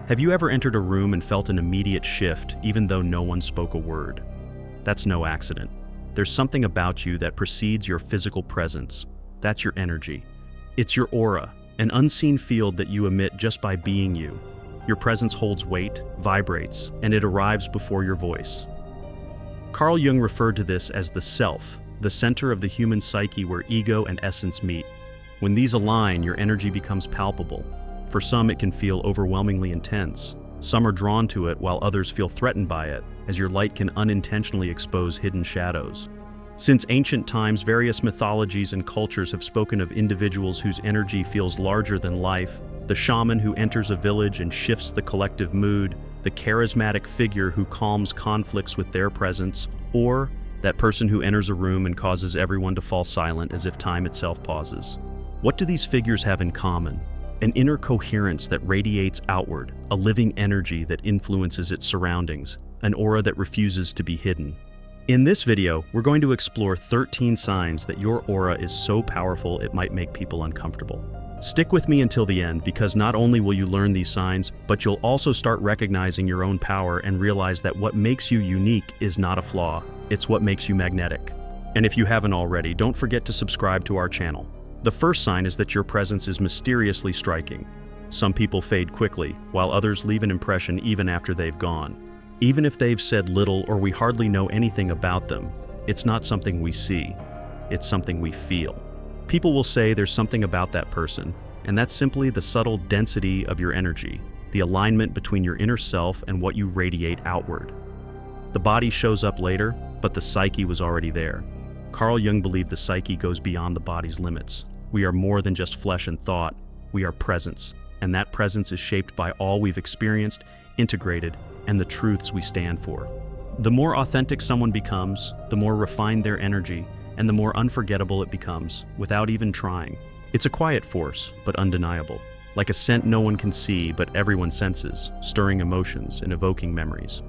Have you ever entered a room and felt an immediate shift even though no one spoke a word? That's no accident. There's something about you that precedes your physical presence. That's your energy. It's your aura, an unseen field that you emit just by being you. Your presence holds weight, vibrates, and it arrives before your voice. Carl Jung referred to this as the self, the center of the human psyche where ego and essence meet. When these align, your energy becomes palpable. For some, it can feel overwhelmingly intense. Some are drawn to it while others feel threatened by it, as your light can unintentionally expose hidden shadows. Since ancient times, various mythologies and cultures have spoken of individuals whose energy feels larger than life: the shaman who enters a village and shifts the collective mood, the charismatic figure who calms conflicts with their presence, or that person who enters a room and causes everyone to fall silent as if time itself pauses. What do these figures have in common? An inner coherence that radiates outward, a living energy that influences its surroundings, an aura that refuses to be hidden. In this video, we're going to explore 13 signs that your aura is so powerful it might make people uncomfortable. Stick with me until the end, because not only will you learn these signs, but you'll also start recognizing your own power and realize that what makes you unique is not a flaw, it's what makes you magnetic. And if you haven't already, don't forget to subscribe to our channel. The first sign is that your presence is mysteriously striking. Some people fade quickly, while others leave an impression even after they've gone. Even if they've said little or we hardly know anything about them, it's not something we see, it's something we feel. People will say there's something about that person, and that's simply the subtle density of your energy, the alignment between your inner self and what you radiate outward. The body shows up later, but the psyche was already there. Carl Jung believed the psyche goes beyond the body's limits. We are more than just flesh and thought, we are presence, and that presence is shaped by all we've experienced, integrated, and the truths we stand for. The more authentic someone becomes, the more refined their energy, and the more unforgettable it becomes, without even trying. It's a quiet force, but undeniable. Like a scent no one can see, but everyone senses, stirring emotions and evoking memories.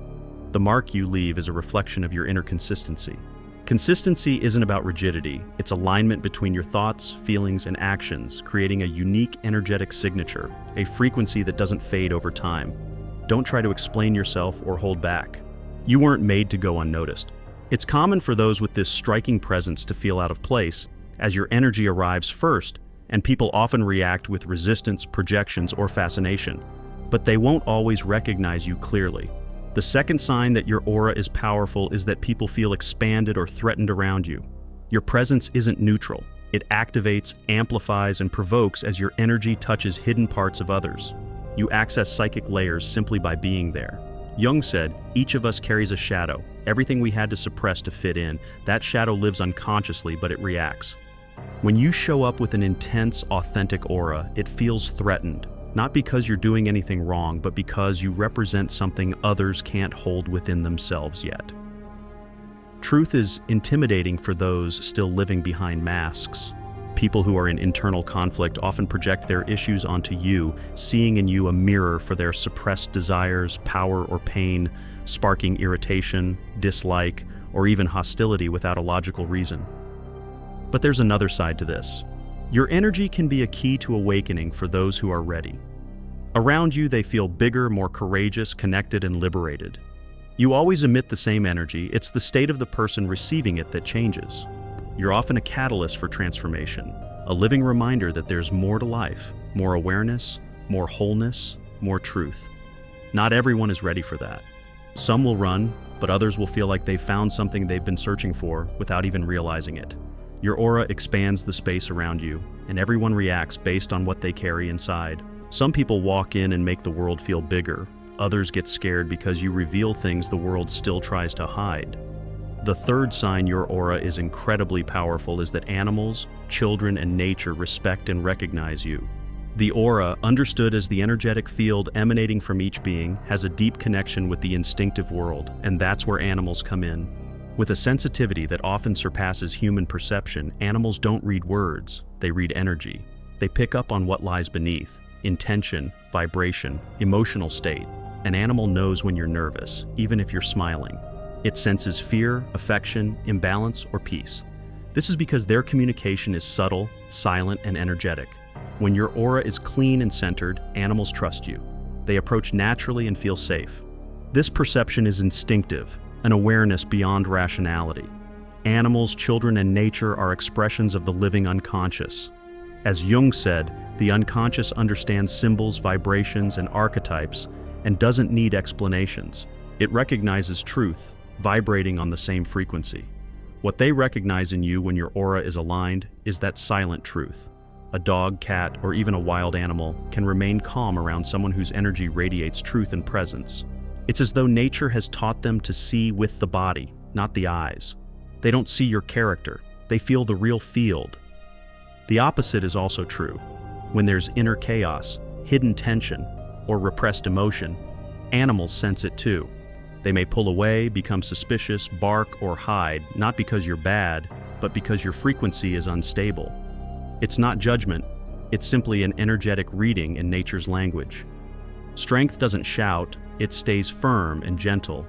The mark you leave is a reflection of your inner consistency. Consistency isn't about rigidity, it's alignment between your thoughts, feelings, and actions, creating a unique energetic signature, a frequency that doesn't fade over time. Don't try to explain yourself or hold back. You weren't made to go unnoticed. It's common for those with this striking presence to feel out of place, as your energy arrives first, and people often react with resistance, projections, or fascination. But they won't always recognize you clearly. The second sign that your aura is powerful is that people feel expanded or threatened around you. Your presence isn't neutral. It activates, amplifies, and provokes as your energy touches hidden parts of others. You access psychic layers simply by being there. Jung said, each of us carries a shadow, everything we had to suppress to fit in. That shadow lives unconsciously, but it reacts. When you show up with an intense, authentic aura, it feels threatened. Not because you're doing anything wrong, but because you represent something others can't hold within themselves yet. Truth is intimidating for those still living behind masks. People who are in internal conflict often project their issues onto you, seeing in you a mirror for their suppressed desires, power, or pain, sparking irritation, dislike, or even hostility without a logical reason. But there's another side to this. Your energy can be a key to awakening for those who are ready. Around you, they feel bigger, more courageous, connected, and liberated. You always emit the same energy. It's the state of the person receiving it that changes. You're often a catalyst for transformation, a living reminder that there's more to life, more awareness, more wholeness, more truth. Not everyone is ready for that. Some will run, but others will feel like they've found something they've been searching for without even realizing it. Your aura expands the space around you, and everyone reacts based on what they carry inside. Some people walk in and make the world feel bigger. Others get scared because you reveal things the world still tries to hide. The third sign your aura is incredibly powerful is that animals, children, and nature respect and recognize you. The aura, understood as the energetic field emanating from each being, has a deep connection with the instinctive world, and that's where animals come in. With a sensitivity that often surpasses human perception, animals don't read words, they read energy. They pick up on what lies beneath: intention, vibration, emotional state. An animal knows when you're nervous, even if you're smiling. It senses fear, affection, imbalance, or peace. This is because their communication is subtle, silent, and energetic. When your aura is clean and centered, animals trust you. They approach naturally and feel safe. This perception is instinctive, an awareness beyond rationality. Animals, children, and nature are expressions of the living unconscious. As Jung said, the unconscious understands symbols, vibrations, and archetypes, and doesn't need explanations. It recognizes truth, vibrating on the same frequency. What they recognize in you when your aura is aligned is that silent truth. A dog, cat, or even a wild animal can remain calm around someone whose energy radiates truth and presence. It's as though nature has taught them to see with the body, not the eyes. They don't see your character, they feel the real field. The opposite is also true. When there's inner chaos, hidden tension, or repressed emotion, animals sense it too. They may pull away, become suspicious, bark, or hide, not because you're bad, but because your frequency is unstable. It's not judgment, it's simply an energetic reading in nature's language. Strength doesn't shout, it stays firm and gentle.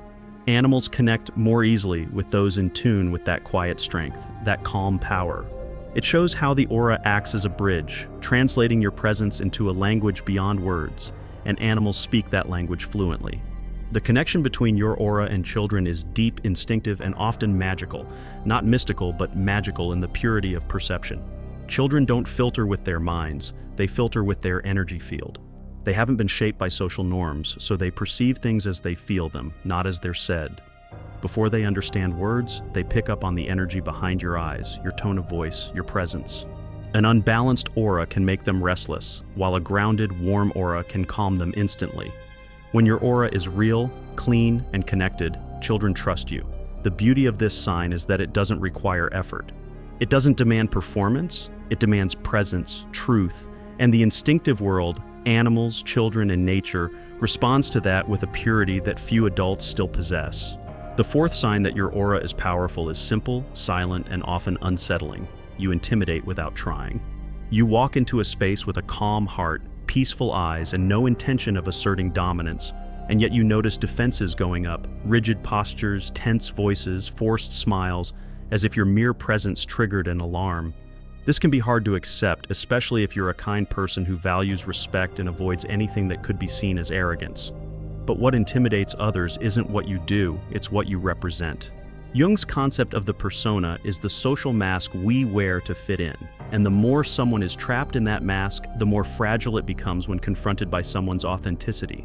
Animals connect more easily with those in tune with that quiet strength, that calm power. It shows how the aura acts as a bridge, translating your presence into a language beyond words, and animals speak that language fluently. The connection between your aura and children is deep, instinctive, and often magical. Not mystical, but magical in the purity of perception. Children don't filter with their minds, they filter with their energy field. They haven't been shaped by social norms, so they perceive things as they feel them, not as they're said. Before they understand words, they pick up on the energy behind your eyes, your tone of voice, your presence. An unbalanced aura can make them restless, while a grounded, warm aura can calm them instantly. When your aura is real, clean, and connected, children trust you. The beauty of this sign is that it doesn't require effort. It doesn't demand performance, it demands presence, truth, and the instinctive world, animals, children, and nature, responds to that with a purity that few adults still possess. The fourth sign that your aura is powerful is simple, silent, and often unsettling. You intimidate without trying. You walk into a space with a calm heart, peaceful eyes, and no intention of asserting dominance, and yet you notice defenses going up, rigid postures, tense voices, forced smiles, as if your mere presence triggered an alarm. This can be hard to accept, especially if you're a kind person who values respect and avoids anything that could be seen as arrogance. But what intimidates others isn't what you do, it's what you represent. Jung's concept of the persona is the social mask we wear to fit in, and the more someone is trapped in that mask, the more fragile it becomes when confronted by someone's authenticity.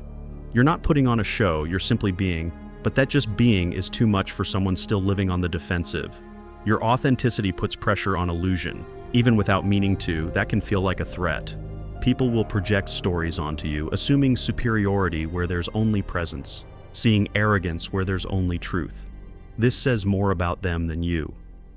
You're not putting on a show, you're simply being, but that just being is too much for someone still living on the defensive. Your authenticity puts pressure on illusion. Even without meaning to, that can feel like a threat. People will project stories onto you, assuming superiority where there's only presence, seeing arrogance where there's only truth. This says more about them than you.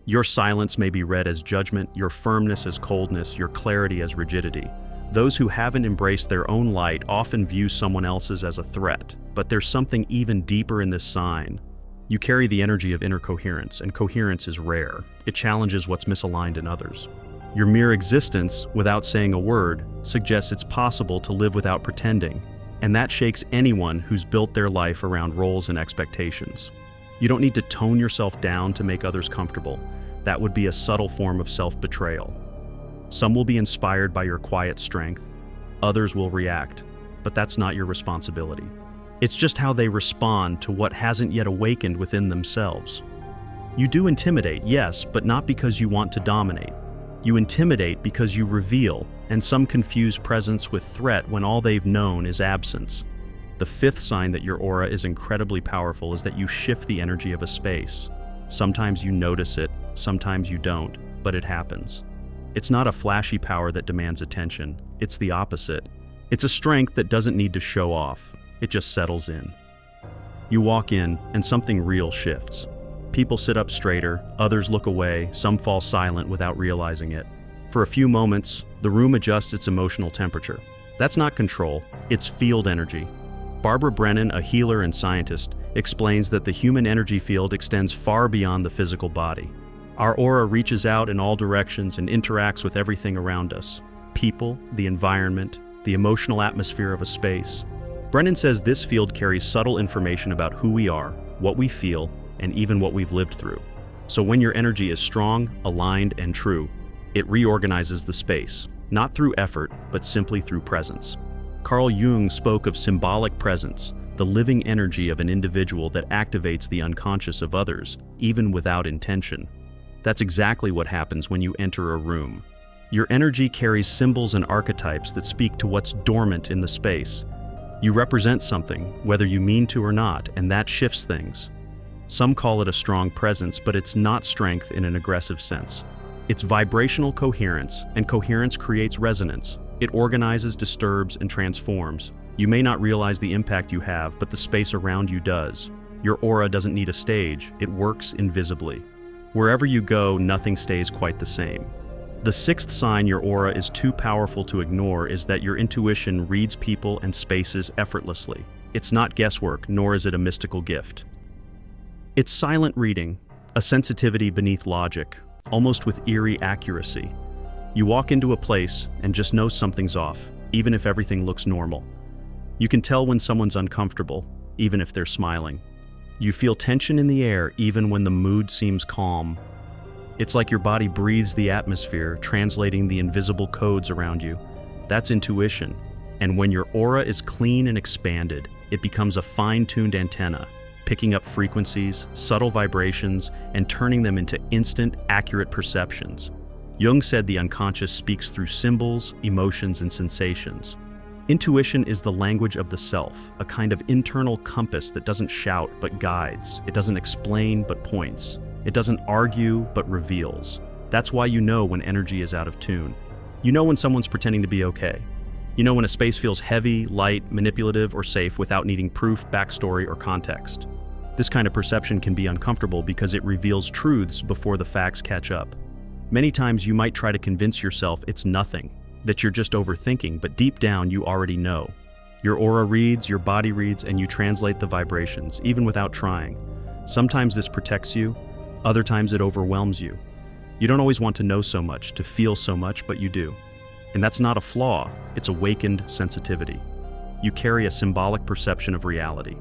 Your silence may be read as judgment, your firmness as coldness, your clarity as rigidity. Those who haven't embraced their own light often view someone else's as a threat, but there's something even deeper in this sign. You carry the energy of inner coherence, and coherence is rare. It challenges what's misaligned in others. Your mere existence, without saying a word, suggests it's possible to live without pretending, and that shakes anyone who's built their life around roles and expectations. You don't need to tone yourself down to make others comfortable. That would be a subtle form of self-betrayal. Some will be inspired by your quiet strength, others will react, but that's not your responsibility. It's just how they respond to what hasn't yet awakened within themselves. You do intimidate, yes, but not because you want to dominate. You intimidate because you reveal, and some confuse presence with threat when all they've known is absence. The fifth sign that your aura is incredibly powerful is that you shift the energy of a space. Sometimes you notice it, sometimes you don't, but it happens. It's not a flashy power that demands attention, it's the opposite. It's a strength that doesn't need to show off, it just settles in. You walk in, and something real shifts. People sit up straighter, others look away, some fall silent without realizing it. For a few moments, the room adjusts its emotional temperature. That's not control, it's field energy. Barbara Brennan, a healer and scientist, explains that the human energy field extends far beyond the physical body. Our aura reaches out in all directions and interacts with everything around us. People, the environment, the emotional atmosphere of a space. Brennan says this field carries subtle information about who we are, what we feel, and even what we've lived through. So when your energy is strong, aligned, and true, it reorganizes the space, not through effort, but simply through presence. Carl Jung spoke of symbolic presence, the living energy of an individual that activates the unconscious of others, even without intention. That's exactly what happens when you enter a room. Your energy carries symbols and archetypes that speak to what's dormant in the space. You represent something, whether you mean to or not, and that shifts things. Some call it a strong presence, but it's not strength in an aggressive sense. It's vibrational coherence, and coherence creates resonance. It organizes, disturbs, and transforms. You may not realize the impact you have, but the space around you does. Your aura doesn't need a stage, it works invisibly. Wherever you go, nothing stays quite the same. The sixth sign your aura is too powerful to ignore is that your intuition reads people and spaces effortlessly. It's not guesswork, nor is it a mystical gift. It's silent reading, a sensitivity beneath logic, almost with eerie accuracy. You walk into a place and just know something's off, even if everything looks normal. You can tell when someone's uncomfortable, even if they're smiling. You feel tension in the air even when the mood seems calm. It's like your body breathes the atmosphere, translating the invisible codes around you. That's intuition. And when your aura is clean and expanded, it becomes a fine-tuned antenna, picking up frequencies, subtle vibrations, and turning them into instant, accurate perceptions. Jung said the unconscious speaks through symbols, emotions, and sensations. Intuition is the language of the self, a kind of internal compass that doesn't shout but guides. It doesn't explain but points. It doesn't argue but reveals. That's why you know when energy is out of tune. You know when someone's pretending to be okay. You know when a space feels heavy, light, manipulative, or safe without needing proof, backstory, or context. This kind of perception can be uncomfortable because it reveals truths before the facts catch up. Many times you might try to convince yourself it's nothing, that you're just overthinking, but deep down you already know. Your aura reads, your body reads, and you translate the vibrations, even without trying. Sometimes this protects you, other times it overwhelms you. You don't always want to know so much, to feel so much, but you do. And that's not a flaw, it's awakened sensitivity. You carry a symbolic perception of reality.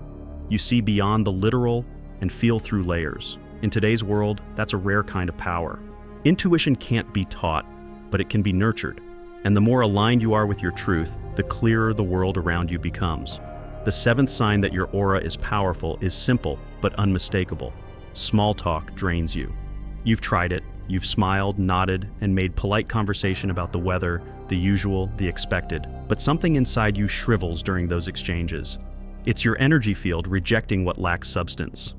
You see beyond the literal and feel through layers. In today's world, that's a rare kind of power. Intuition can't be taught, but it can be nurtured. And the more aligned you are with your truth, the clearer the world around you becomes. The seventh sign that your aura is powerful is simple but unmistakable. Small talk drains you. You've tried it. You've smiled, nodded, and made polite conversation about the weather, the usual, the expected. But something inside you shrivels during those exchanges. It's your energy field rejecting what lacks substance.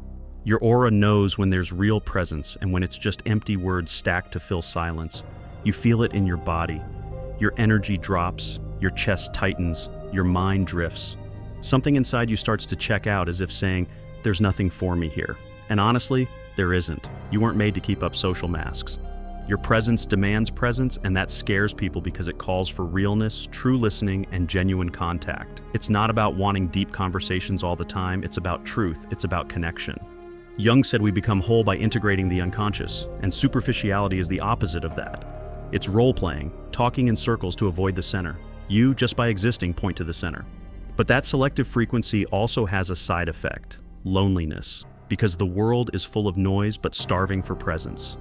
Your aura knows when there's real presence and when it's just empty words stacked to fill silence. You feel it in your body. Your energy drops, your chest tightens, your mind drifts. Something inside you starts to check out as if saying, "There's nothing for me here." And honestly, there isn't. You weren't made to keep up social masks. Your presence demands presence, and that scares people because it calls for realness, true listening, and genuine contact. It's not about wanting deep conversations all the time, it's about truth, it's about connection. Jung said we become whole by integrating the unconscious, and superficiality is the opposite of that. It's role-playing, talking in circles to avoid the center. You, just by existing, point to the center. But that selective frequency also has a side effect: loneliness, because the world is full of noise but starving for presence.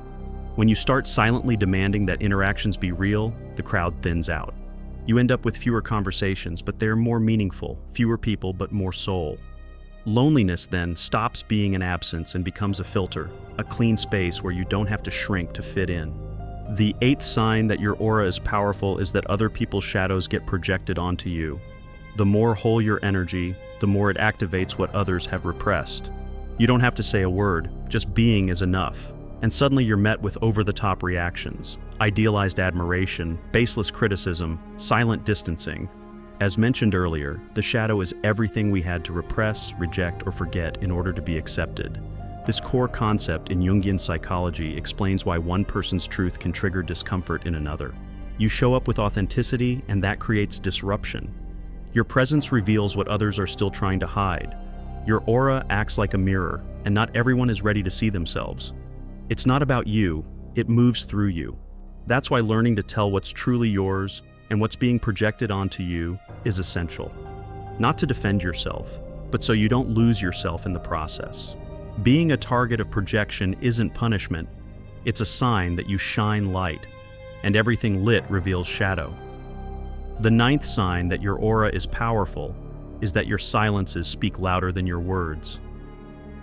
When you start silently demanding that interactions be real, the crowd thins out. You end up with fewer conversations, but they're more meaningful, fewer people but more soul. Loneliness then stops being an absence and becomes a filter, a clean space where you don't have to shrink to fit in. The eighth sign that your aura is powerful is that other people's shadows get projected onto you. The more whole your energy, the more it activates what others have repressed. You don't have to say a word, just being is enough. And suddenly you're met with over-the-top reactions, idealized admiration, baseless criticism, silent distancing. As mentioned earlier, the shadow is everything we had to repress, reject, or forget in order to be accepted. This core concept in Jungian psychology explains why one person's truth can trigger discomfort in another. You show up with authenticity, and that creates disruption. Your presence reveals what others are still trying to hide. Your aura acts like a mirror, and not everyone is ready to see themselves. It's not about you, it moves through you. That's why learning to tell what's truly yours and what's being projected onto you is essential. Not to defend yourself, but so you don't lose yourself in the process. Being a target of projection isn't punishment, it's a sign that you shine light, and everything lit reveals shadow. The ninth sign that your aura is powerful is that your silences speak louder than your words.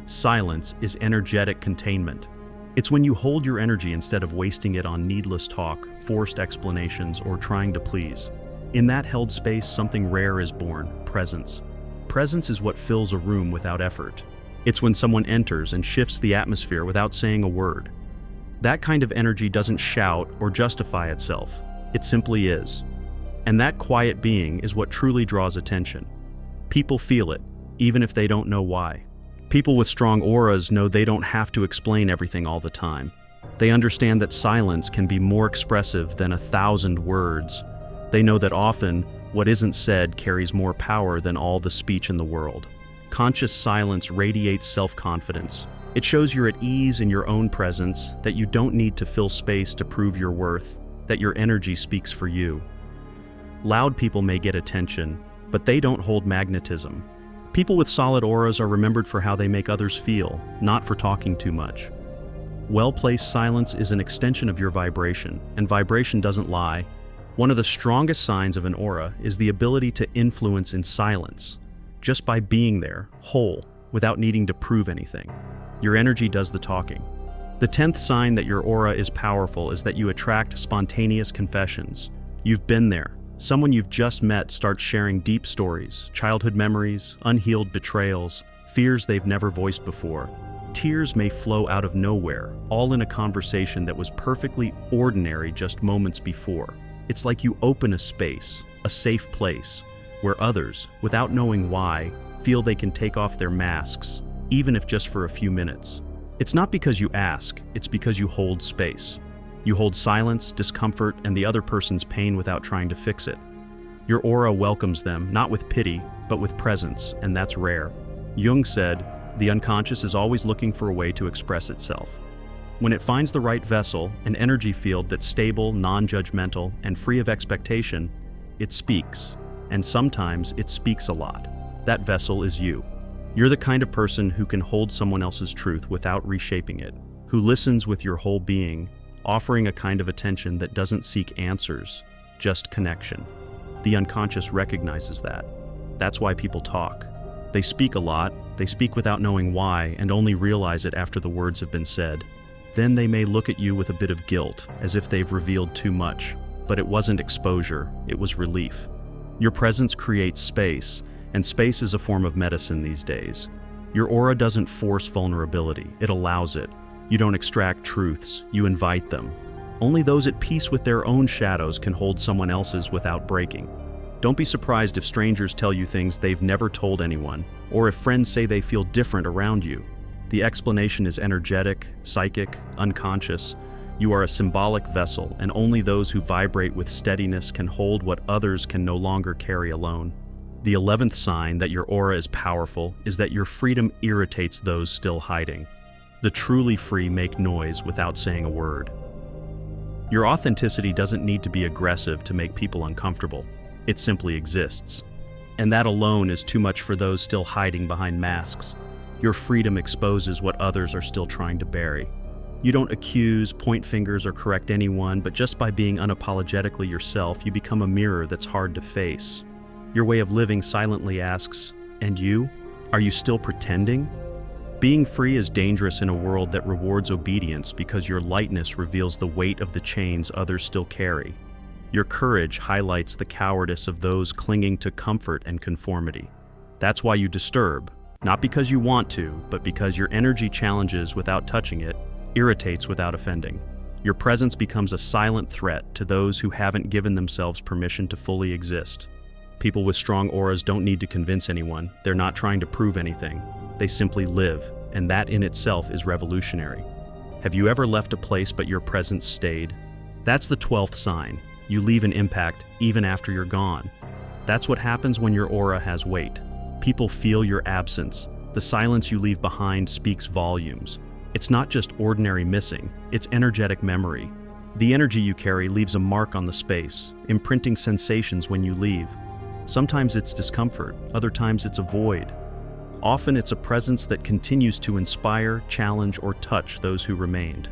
Silence is energetic containment. It's when you hold your energy instead of wasting it on needless talk, forced explanations, or trying to please. In that held space, something rare is born: presence. Presence is what fills a room without effort. It's when someone enters and shifts the atmosphere without saying a word. That kind of energy doesn't shout or justify itself. It simply is. And that quiet being is what truly draws attention. People feel it, even if they don't know why. People with strong auras know they don't have to explain everything all the time. They understand that silence can be more expressive than 1,000 words. They know that often, what isn't said carries more power than all the speech in the world. Conscious silence radiates self-confidence. It shows you're at ease in your own presence, that you don't need to fill space to prove your worth, that your energy speaks for you. Loud people may get attention, but they don't hold magnetism. People with solid auras are remembered for how they make others feel, not for talking too much. Well-placed silence is an extension of your vibration, and vibration doesn't lie. One of the strongest signs of an aura is the ability to influence in silence, just by being there, whole, without needing to prove anything. Your energy does the talking. The 10th sign that your aura is powerful is that you attract spontaneous confessions. You've been there. Someone you've just met starts sharing deep stories, childhood memories, unhealed betrayals, fears they've never voiced before. Tears may flow out of nowhere, all in a conversation that was perfectly ordinary just moments before. It's like you open a space, a safe place, where others, without knowing why, feel they can take off their masks, even if just for a few minutes. It's not because you ask, it's because you hold space. You hold silence, discomfort, and the other person's pain without trying to fix it. Your aura welcomes them, not with pity, but with presence, and that's rare. Jung said, "The unconscious is always looking for a way to express itself." When it finds the right vessel, an energy field that's stable, non-judgmental, and free of expectation, it speaks. And sometimes it speaks a lot. That vessel is you. You're the kind of person who can hold someone else's truth without reshaping it, who listens with your whole being, offering a kind of attention that doesn't seek answers, just connection. The unconscious recognizes that. That's why people talk. They speak a lot, they speak without knowing why, and only realize it after the words have been said. Then they may look at you with a bit of guilt, as if they've revealed too much. But it wasn't exposure, it was relief. Your presence creates space, and space is a form of medicine these days. Your aura doesn't force vulnerability, it allows it. You don't extract truths, you invite them. Only those at peace with their own shadows can hold someone else's without breaking. Don't be surprised if strangers tell you things they've never told anyone, or if friends say they feel different around you. The explanation is energetic, psychic, unconscious. You are a symbolic vessel, and only those who vibrate with steadiness can hold what others can no longer carry alone. The 11th sign that your aura is powerful is that your freedom irritates those still hiding. The truly free make noise without saying a word. Your authenticity doesn't need to be aggressive to make people uncomfortable. It simply exists. And that alone is too much for those still hiding behind masks. Your freedom exposes what others are still trying to bury. You don't accuse, point fingers, or correct anyone, but just by being unapologetically yourself, you become a mirror that's hard to face. Your way of living silently asks, and you? Are you still pretending? Being free is dangerous in a world that rewards obedience because your lightness reveals the weight of the chains others still carry. Your courage highlights the cowardice of those clinging to comfort and conformity. That's why you disturb, not because you want to, but because your energy challenges without touching it, irritates without offending. Your presence becomes a silent threat to those who haven't given themselves permission to fully exist. People with strong auras don't need to convince anyone. They're not trying to prove anything. They simply live, and that in itself is revolutionary. Have you ever left a place but your presence stayed? That's the 12th sign. You leave an impact even after you're gone. That's what happens when your aura has weight. People feel your absence. The silence you leave behind speaks volumes. It's not just ordinary missing, it's energetic memory. The energy you carry leaves a mark on the space, imprinting sensations when you leave. Sometimes it's discomfort, other times it's a void. Often it's a presence that continues to inspire, challenge, or touch those who remained.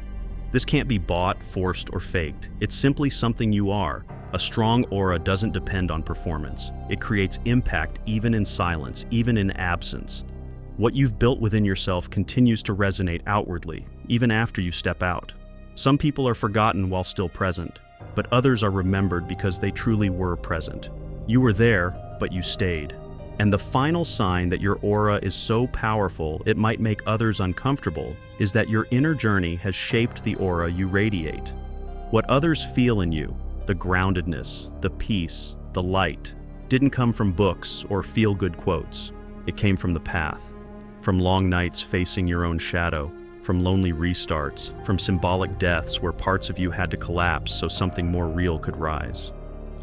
This can't be bought, forced, or faked. It's simply something you are, A strong aura doesn't depend on performance. It creates impact even in silence, even in absence. What you've built within yourself continues to resonate outwardly, even after you step out. Some people are forgotten while still present, but others are remembered because they truly were present. You were there, but you stayed. And the final sign that your aura is so powerful it might make others uncomfortable is that your inner journey has shaped the aura you radiate. What others feel in you, the groundedness, the peace, the light, didn't come from books or feel-good quotes. It came from the path. From long nights facing your own shadow, from lonely restarts, from symbolic deaths where parts of you had to collapse so something more real could rise.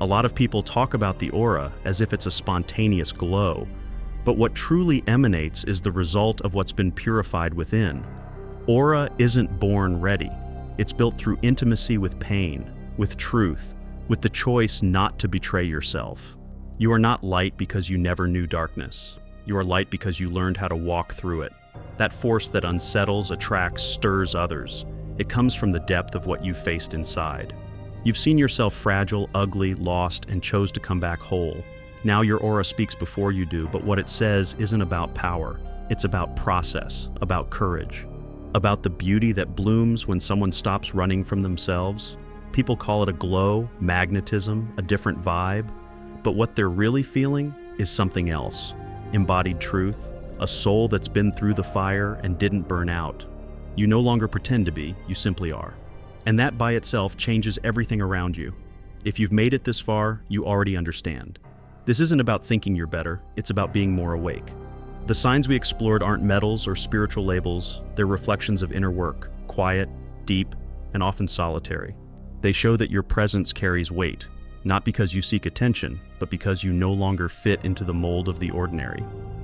A lot of people talk about the aura as if it's a spontaneous glow, but what truly emanates is the result of what's been purified within. Aura isn't born ready. It's built through intimacy with pain, with truth, with the choice not to betray yourself. You are not light because you never knew darkness. You are light because you learned how to walk through it. That force that unsettles, attracts, stirs others. It comes from the depth of what you faced inside. You've seen yourself fragile, ugly, lost, and chose to come back whole. Now your aura speaks before you do, but what it says isn't about power. It's about process, about courage, about the beauty that blooms when someone stops running from themselves. People call it a glow, magnetism, a different vibe, but what they're really feeling is something else. Embodied truth, a soul that's been through the fire and didn't burn out. You no longer pretend to be, you simply are. And that by itself changes everything around you. If you've made it this far, you already understand. This isn't about thinking you're better, it's about being more awake. The signs we explored aren't medals or spiritual labels, they're reflections of inner work, quiet, deep, and often solitary. They show that your presence carries weight, not because you seek attention, but because you no longer fit into the mold of the ordinary.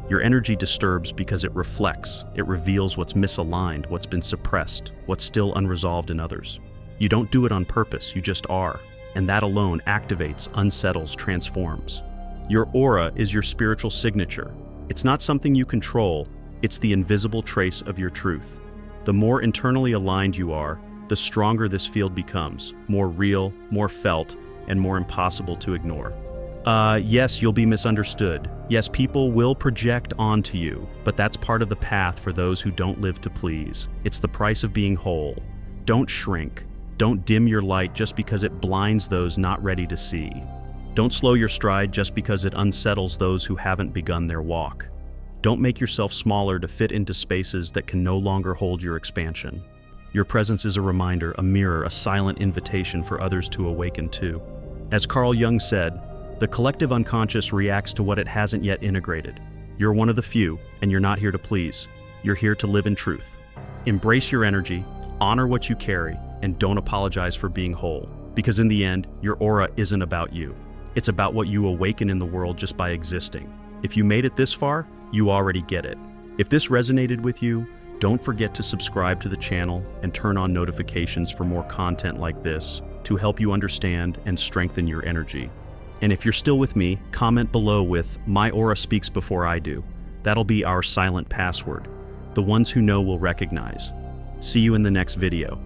Your energy disturbs because it reflects, it reveals what's misaligned, what's been suppressed, what's still unresolved in others. You don't do it on purpose, you just are, and that alone activates, unsettles, transforms. Your aura is your spiritual signature. It's not something you control, it's the invisible trace of your truth. The more internally aligned you are, the stronger this field becomes, more real, more felt, and more impossible to ignore. Yes, you'll be misunderstood. Yes, people will project onto you, but that's part of the path for those who don't live to please. It's the price of being whole. Don't shrink. Don't dim your light just because it blinds those not ready to see. Don't slow your stride just because it unsettles those who haven't begun their walk. Don't make yourself smaller to fit into spaces that can no longer hold your expansion. Your presence is a reminder, a mirror, a silent invitation for others to awaken too. As Carl Jung said, the collective unconscious reacts to what it hasn't yet integrated. You're one of the few, and you're not here to please. You're here to live in truth. Embrace your energy, honor what you carry, and don't apologize for being whole. Because in the end, your aura isn't about you. It's about what you awaken in the world just by existing. If you made it this far, you already get it. If this resonated with you, don't forget to subscribe to the channel and turn on notifications for more content like this to help you understand and strengthen your energy. And if you're still with me, comment below with "My aura speaks before I do." That'll be our silent password. The ones who know will recognize. See you in the next video.